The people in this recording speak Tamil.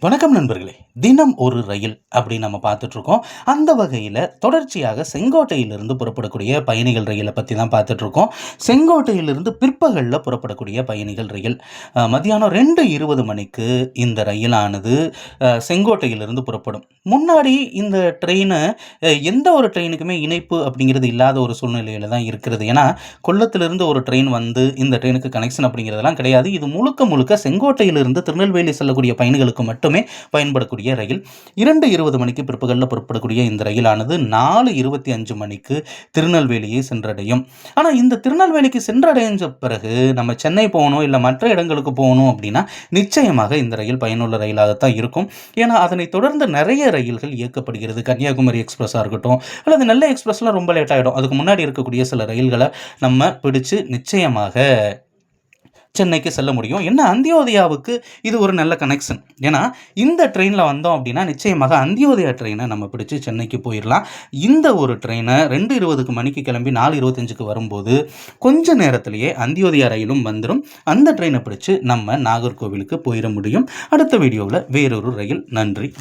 வணக்கம் நண்பர்களே. தினம் ஒரு ரயில் அப்படின்னு நம்ம பார்த்துட்ருக்கோம். அந்த வகையில் தொடர்ச்சியாக செங்கோட்டையிலிருந்து புறப்படக்கூடிய பயணிகள் ரயிலை பற்றி தான் பார்த்துட்ருக்கோம். செங்கோட்டையிலிருந்து பிற்பகலில் புறப்படக்கூடிய பயணிகள் ரயில் மத்தியானம் 2:20 மணிக்கு இந்த ரயிலானது செங்கோட்டையிலிருந்து புறப்படும். முன்னாடி இந்த ட்ரெயினை எந்த ஒரு ட்ரெயினுக்குமே இணைப்பு அப்படிங்கிறது இல்லாத ஒரு சூழ்நிலையில் தான் இருக்கிறது. ஏன்னா கொல்லத்திலிருந்து ஒரு ட்ரெயின் வந்து இந்த ட்ரெயினுக்கு கனெக்ஷன் அப்படிங்கிறதெல்லாம் கிடையாது. இது முழுக்க முழுக்க செங்கோட்டையிலிருந்து திருநெல்வேலி செல்லக்கூடிய பயணிகளுக்கு மட்டுமே பயன்படக்கூடிய ரயில். 2:20 மணிக்கு பிற்பகலில் புறப்படக்கூடிய இந்த ரயிலானது 4:25 மணிக்கு திருநெல்வேலியை சென்றடையும். ஆனால் இந்த திருநெல்வேலிக்கு சென்றடைஞ்ச பிறகு நம்ம சென்னை போகணும் இல்லை மற்ற இடங்களுக்கு போகணும் அப்படின்னா நிச்சயமாக இந்த ரயில் பயனுள்ள ரயிலாகத்தான் இருக்கும். ஏன்னா அதனை தொடர்ந்து நிறைய ரயில்கள் இயக்கப்படுகிறது. கன்னியாகுமரி எக்ஸ்பிரஸாக இருக்கட்டும் அல்லது நெல்லை எக்ஸ்பிரஸ்லாம் ரொம்ப லேட் ஆகிடும். அதுக்கு முன்னாடி இருக்கக்கூடிய சில ரயில்களை நம்ம பிடிச்சு நிச்சயமாக சென்னைக்கு செல்ல முடியும். என்ன அந்தியோதயாவுக்கு இது ஒரு நல்ல கனெக்ஷன். ஏன்னா இந்த ட்ரெயினில் வந்தோம் அப்படின்னா நிச்சயமாக அந்தியோதயா ட்ரெயினை நம்ம பிடிச்சி சென்னைக்கு போயிடலாம். இந்த ஒரு ட்ரெயினை 2:20 மணிக்கு கிளம்பி 4:25 வரும்போது கொஞ்ச நேரத்திலேயே அந்தியோதயா ரயிலும் வந்துடும். அந்த ட்ரெயினை பிடிச்சி நம்ம நாகர்கோவிலுக்கு போயிட முடியும். அடுத்த வீடியோவில் வேறொரு ரயில். நன்றி.